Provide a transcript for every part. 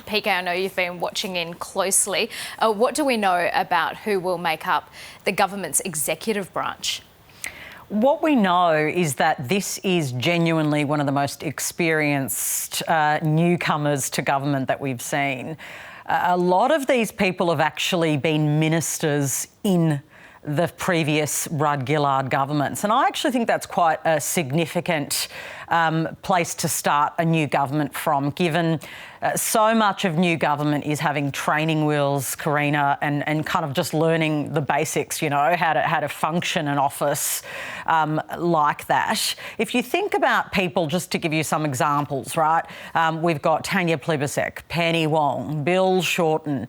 PK, I know you've been watching in closely. What do we know about who will make up the government's executive branch? What we know is that this is genuinely one of the most experienced newcomers to government that we've seen. A lot of these people have actually been ministers in the previous Rudd-Gillard governments. And I actually think that's quite a significant place to start a new government from, given so much of new government is having training wheels, Karina, and kind of just learning the basics, you know, how to function an office like that. If you think about people, just to give you some examples, right, we've got Tanya Plibersek, Penny Wong, Bill Shorten,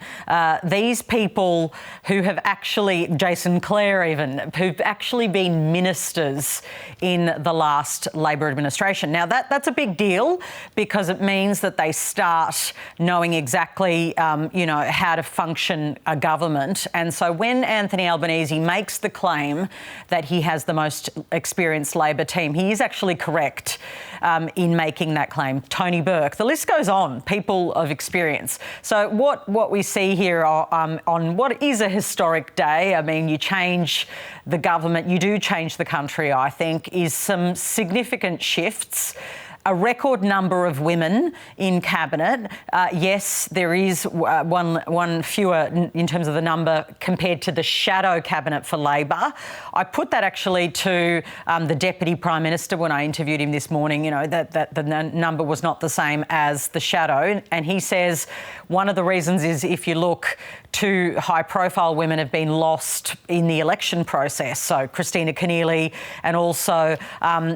these people who have actually, Jason Clare even, who've actually been ministers in the last Labor administration. Now, that's a big deal because it means that they start knowing exactly, you know, how to function a government. And so when Anthony Albanese makes the claim that he has the most experienced Labor team, he is actually correct in making that claim. Tony Burke, the list goes on, people of experience. So what we see here on what is a historic day, I mean, you change the government, you do change the country, I think, is some significant shifts. A record number of women in cabinet. Yes, there is one fewer in terms of the number compared to the shadow cabinet for Labor. I put that actually to the Deputy Prime Minister when I interviewed him this morning, you know, that the number was not the same as the shadow. And he says one of the reasons is if you look, two high-profile women have been lost in the election process. So Christina Keneally and also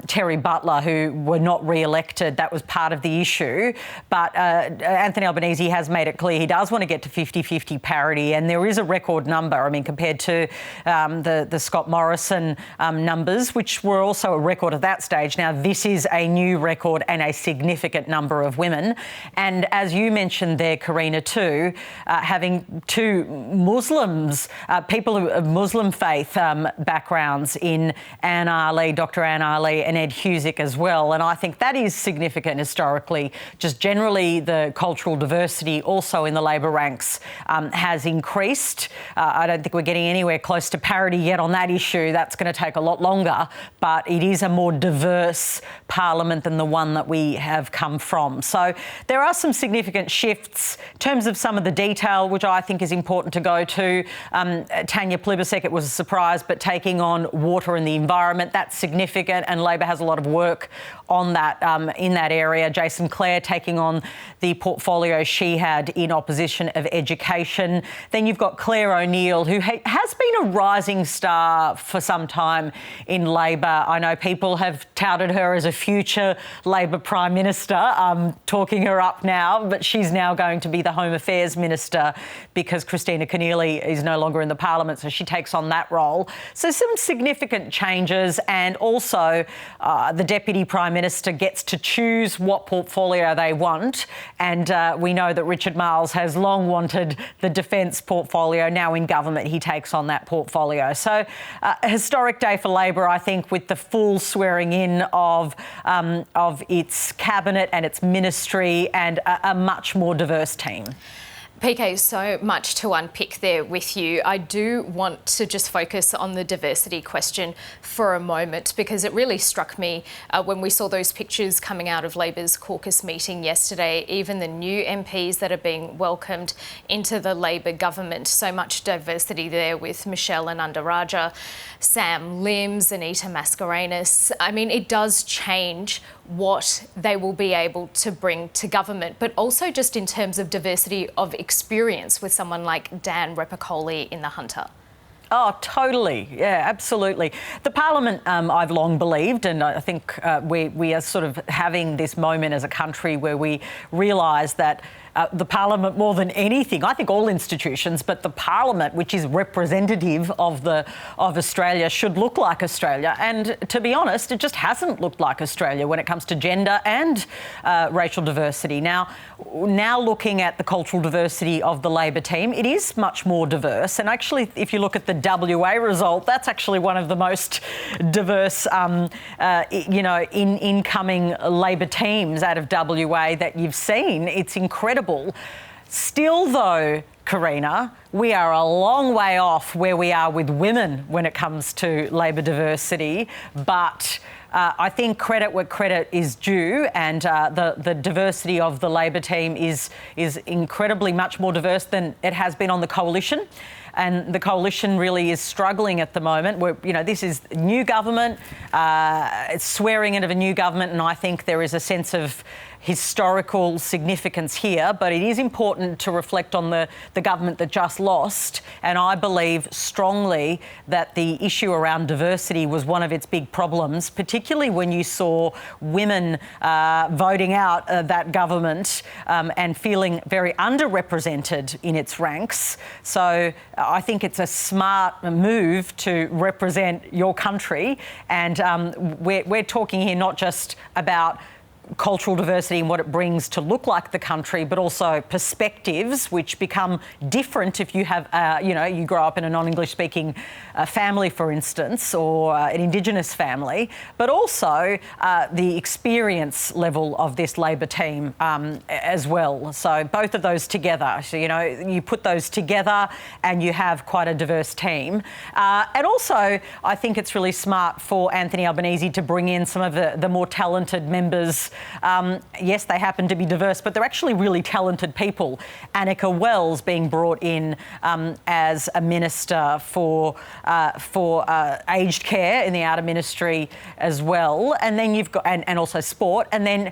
Terry Butler, who were not re-elected. That was part of the issue. But Anthony Albanese has made it clear he does want to get to 50-50 parity, and there is a record number. I mean, compared to the Scott Morrison numbers, which were also a record at that stage. Now, this is a new record and a significant number of women. And as you mentioned there, Karina, too, having two Muslims, people of Muslim faith backgrounds in Anne Ali, Dr. Anne Ali and Ed Husick as well. And I think that is significant historically. Just generally the cultural diversity also in the Labor ranks has increased. I don't think we're getting anywhere close to parity yet on that issue. That's going to take a lot longer, but it is a more diverse parliament than the one that we have come from. So there are some significant shifts in terms of some of the detail, which I think is important to go to. Tanya Plibersek, it was a surprise, but taking on water and the environment, that's significant, and Labor has a lot of work on that in that area. Jason Clare taking on the portfolio she had in opposition of education. Then you've got Claire O'Neill, who has been a rising star for some time in Labor. I know people have touted her as a future Labor Prime Minister, talking her up now, but she's now going to be the Home Affairs Minister because Christina Keneally is no longer in the Parliament, so she takes on that role. So some significant changes, and also the Deputy Prime Minister gets to choose what portfolio they want. And we know that Richard Marles has long wanted the defence portfolio. Now in government, he takes on that portfolio. So a historic day for Labor, I think, with the full swearing in of its cabinet and its ministry and a much more diverse team. PK, so much to unpick there with you. I do want to just focus on the diversity question for a moment, because it really struck me when we saw those pictures coming out of Labor's caucus meeting yesterday, even the new MPs that are being welcomed into the Labor government. So much diversity there with Michelle Ananda-Rajah, Sam Limbs, Anita Mascarenhas. I mean, it does change what they will be able to bring to government, but also just in terms of diversity of experience with someone like Dan Repicoli in the Hunter. Oh, totally. Yeah, absolutely. The Parliament, I've long believed, and I think we are sort of having this moment as a country where we realise that the Parliament, more than anything, I think all institutions, but the Parliament, which is representative of Australia, should look like Australia. And to be honest, it just hasn't looked like Australia when it comes to gender and racial diversity. Now looking at the cultural diversity of the Labor team, it is much more diverse. And actually, if you look at the WA result, that's actually one of the most diverse, you know, incoming Labor teams out of WA that you've seen. It's incredible incredible. Still, though, Karina, we are a long way off where we are with women when it comes to Labor diversity, but I think credit where credit is due, and the diversity of the Labor team is incredibly much more diverse than it has been on the coalition. And the coalition really is struggling at the moment. This is new government, it's swearing in of a new government, and I think there is a sense of historical significance here, but it is important to reflect on the government that just lost, and I believe strongly that the issue around diversity was one of its big problems, particularly when you saw women voting out that government and feeling very underrepresented in its ranks. So I think it's a smart move to represent your country, and we're talking here not just about cultural diversity and what it brings to look like the country, but also perspectives which become different if you have, you grow up in a non-English speaking family, for instance, or an Indigenous family, but also the experience level of this Labor team as well. So both of those together, so, you put those together and you have quite a diverse team. And also, I think it's really smart for Anthony Albanese to bring in some of the more talented members. Yes, they happen to be diverse, but they're actually really talented people. Annika Wells being brought in as a minister for aged care in the outer ministry as well, and then you've got and also sport, and then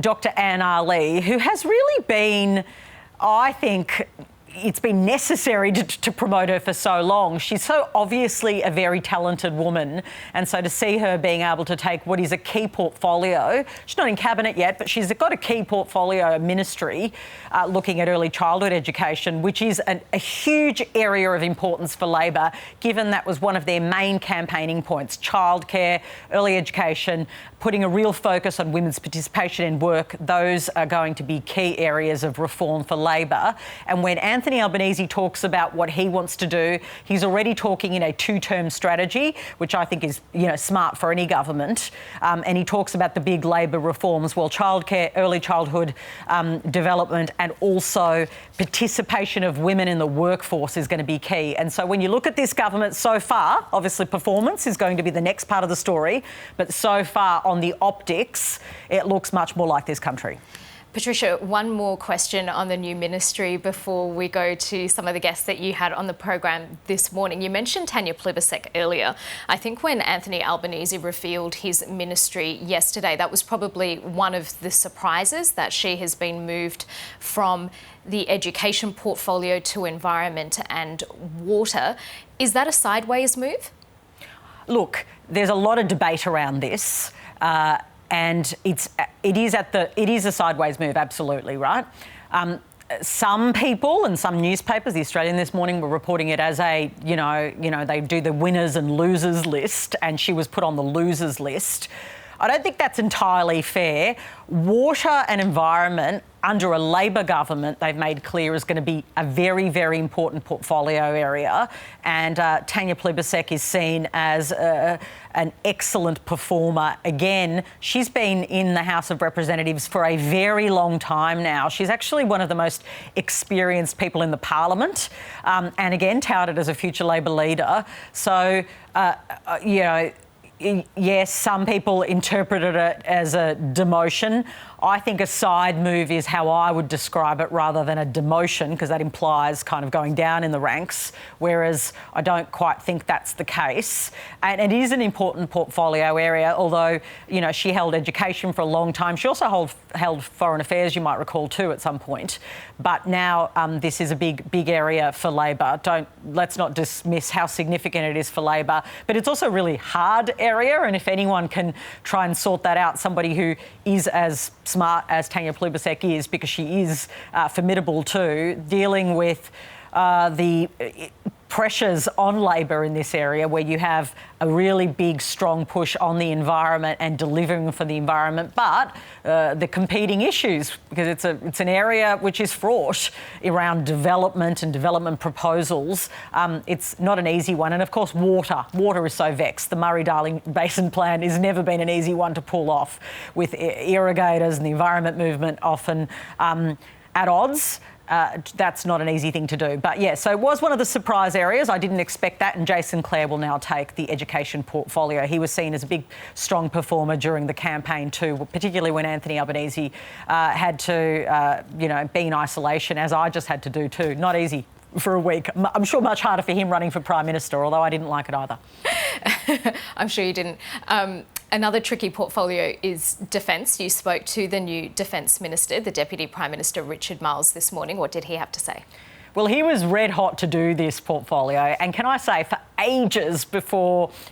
Dr. Anne Ali, who has really been, I think, it's been necessary to promote her for so long. She's so obviously a very talented woman, and so to see her being able to take what is a key portfolio, she's not in cabinet yet, but she's got a key portfolio ministry looking at early childhood education, which is a huge area of importance for Labor, given that was one of their main campaigning points: childcare, early education, putting a real focus on women's participation in work. Those are going to be key areas of reform for Labor. And when Anthony Albanese talks about what he wants to do, he's already talking in a two-term strategy, which I think is, smart for any government. And he talks about the big Labor reforms, childcare, early childhood development, and also participation of women in the workforce is going to be key. And so when you look at this government so far, obviously performance is going to be the next part of the story, but so far on the optics, it looks much more like this country. Patricia, one more question on the new ministry before we go to some of the guests that you had on the program this morning. You mentioned Tanya Plibersek earlier. I think when Anthony Albanese revealed his ministry yesterday, that was probably one of the surprises, that she has been moved from the education portfolio to environment and water. Is that a sideways move? Look, there's a lot of debate around this. And it is a sideways move, absolutely, right? Some people and some newspapers, The Australian this morning, were reporting it as they do the winners and losers list, and she was put on the losers list. I don't think that's entirely fair. Water and environment, under a Labor government, they've made clear is going to be a very, very important portfolio area. And Tanya Plibersek is seen as an excellent performer. Again, she's been in the House of Representatives for a very long time now. She's actually one of the most experienced people in the Parliament, and again, touted as a future Labor leader. So, yes, some people interpreted it as a demotion. I think a side move is how I would describe it, rather than a demotion, because that implies kind of going down in the ranks, whereas I don't quite think that's the case. And it is an important portfolio area, although, she held education for a long time. She also held foreign affairs, you might recall, too, at some point. But now this is a big area for Labor. Let's not dismiss how significant it is for Labor, but it's also a really hard area, and if anyone can try and sort that out, somebody who is as smart as Tanya Plibersek is, because she is formidable too, dealing with the pressures on Labor in this area, where you have a really big, strong push on the environment and delivering for the environment, but the competing issues, because it's an area which is fraught around development and development proposals. It's not an easy one. And of course, water is so vexed. The Murray-Darling Basin Plan has never been an easy one to pull off, with irrigators and the environment movement often at odds. That's not an easy thing to do. But yeah, so it was one of the surprise areas. I didn't expect that. And Jason Clare will now take the education portfolio. He was seen as a big, strong performer during the campaign too, particularly when Anthony Albanese had to, be in isolation, as I just had to do too. Not easy for a week. I'm sure much harder for him running for Prime Minister, although I didn't like it either. I'm sure you didn't. Another tricky portfolio is defence. You spoke to the new Defence Minister, the Deputy Prime Minister Richard Marles, this morning. What did he have to say? Well, he was red hot to do this portfolio. And can I say, for ages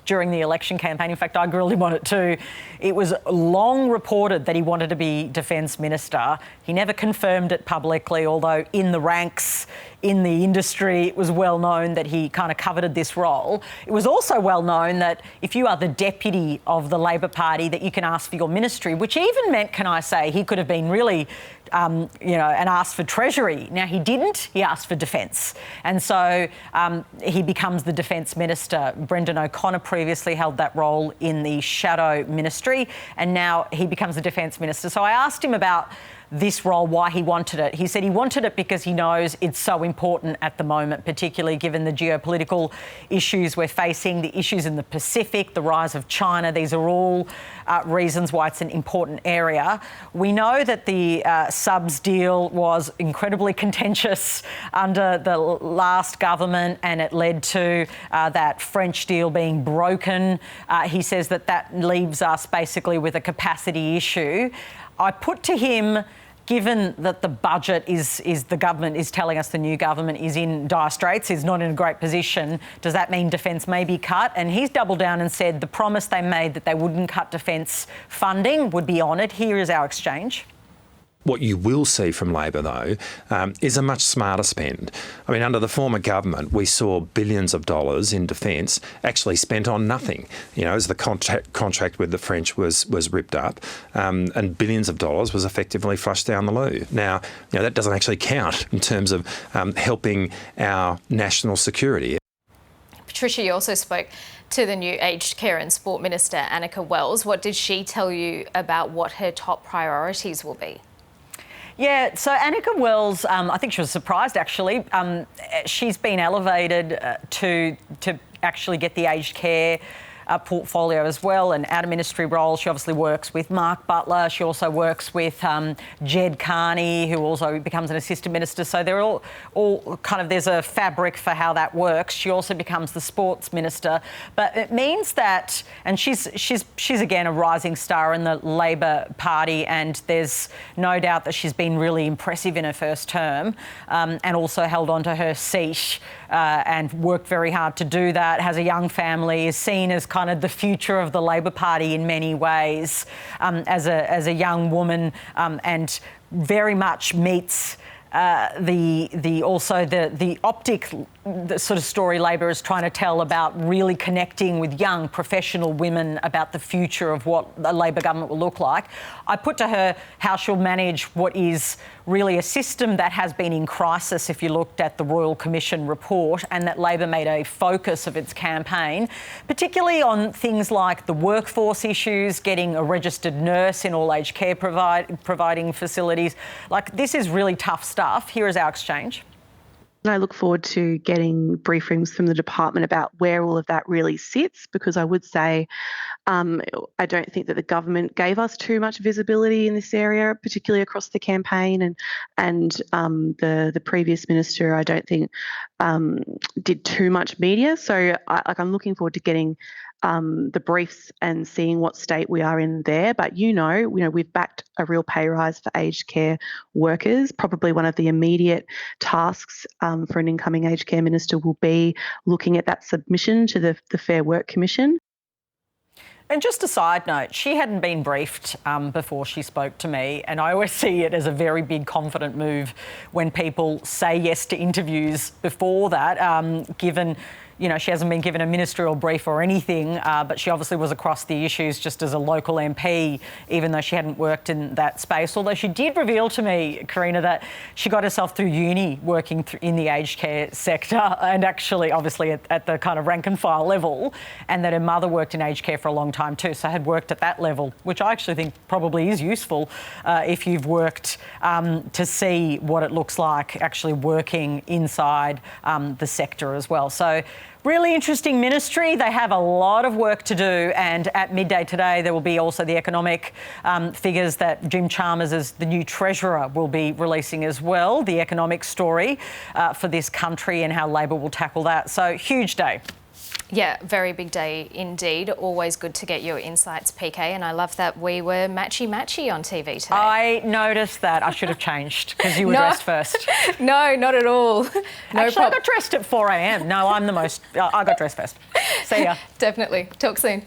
during the election campaign, in fact, I grilled him on it too, it was long reported that he wanted to be Defence Minister. He never confirmed it publicly, although in the ranks, in the industry, it was well known that he kind of coveted this role. It was also well known that if you are the deputy of the Labor Party, that you can ask for your ministry, which even meant, can I say, he could have been really and asked for Treasury. Now, he didn't. He asked for Defence. And so he becomes the Defence Minister. Brendan O'Connor previously held that role in the Shadow Ministry, and now he becomes the Defence Minister. So I asked him about this role, why he wanted it. He said he wanted it because he knows it's so important at the moment, particularly given the geopolitical issues we're facing, the issues in the Pacific, the rise of China. These are all reasons why it's an important area. We know that the subs deal was incredibly contentious under the last government, and it led to that French deal being broken. He says that leaves us basically with a capacity issue. I put to him, given that the budget is the government is telling us the new government is in dire straits, is not in a great position, does that mean defence may be cut? And he's doubled down and said the promise they made that they wouldn't cut defence funding would be honoured. Here is our exchange. What you will see from Labor, though, is a much smarter spend. I mean, under the former government, we saw billions of dollars in defence actually spent on nothing. As the contract with the French was ripped up, and billions of dollars was effectively flushed down the loo. Now, that doesn't actually count in terms of helping our national security. Patricia, you also spoke to the new Aged Care and Sport Minister, Annika Wells. What did she tell you about what her top priorities will be? Yeah, so Annika Wells, I think she was surprised actually. She's been elevated to actually get the aged care portfolio as well, an out-of-ministry role. She obviously works with Mark Butler. She also works with Jed Carney, who also becomes an assistant minister. So they're all kind of, there's a fabric for how that works. She also becomes the sports minister. But it means that, and she's again a rising star in the Labor Party, and there's no doubt that she's been really impressive in her first term, and also held on to her seat and worked very hard to do that, has a young family, is seen as kind of the future of the Labor Party in many ways, as a young woman, and very much meets the optic, the sort of story Labor is trying to tell about really connecting with young professional women about the future of what a Labor government will look like. I put to her how she'll manage what is really a system that has been in crisis if you looked at the Royal Commission report, and that Labor made a focus of its campaign, particularly on things like the workforce issues, getting a registered nurse in all aged care providing facilities. Like, this is really tough stuff. Here is our exchange. I look forward to getting briefings from the department about where all of that really sits, because I would say I don't think that the government gave us too much visibility in this area, particularly across the campaign, and the previous minister, I don't think did too much media. So I'm looking forward to getting the briefs and seeing what state we are in there. But we've backed a real pay rise for aged care workers. Probably one of the immediate tasks for an incoming aged care minister will be looking at that submission to the Fair Work Commission. And just a side note, she hadn't been briefed before she spoke to me, and I always see it as a very big confident move when people say yes to interviews before that, given you know, she hasn't been given a ministerial brief or anything, but she obviously was across the issues just as a local MP, even though she hadn't worked in that space. Although she did reveal to me, Karina, that she got herself through uni working in the aged care sector, and actually, obviously, at the kind of rank and file level, and that her mother worked in aged care for a long time too, so had worked at that level, which I actually think probably is useful if you've worked to see what it looks like actually working inside the sector as well. So really interesting ministry. They have a lot of work to do, and at midday today there will be also the economic figures that Jim Chalmers, as the new Treasurer, will be releasing as well, the economic story for this country and how Labor will tackle that. So huge day. Yeah, very big day indeed. Always good to get your insights, PK, and I love that we were matchy-matchy on TV today. I noticed that. I should have changed because you were dressed first. No, not at all. I got dressed at 4 a.m. No, I'm the most... I got dressed first. See ya. Definitely. Talk soon.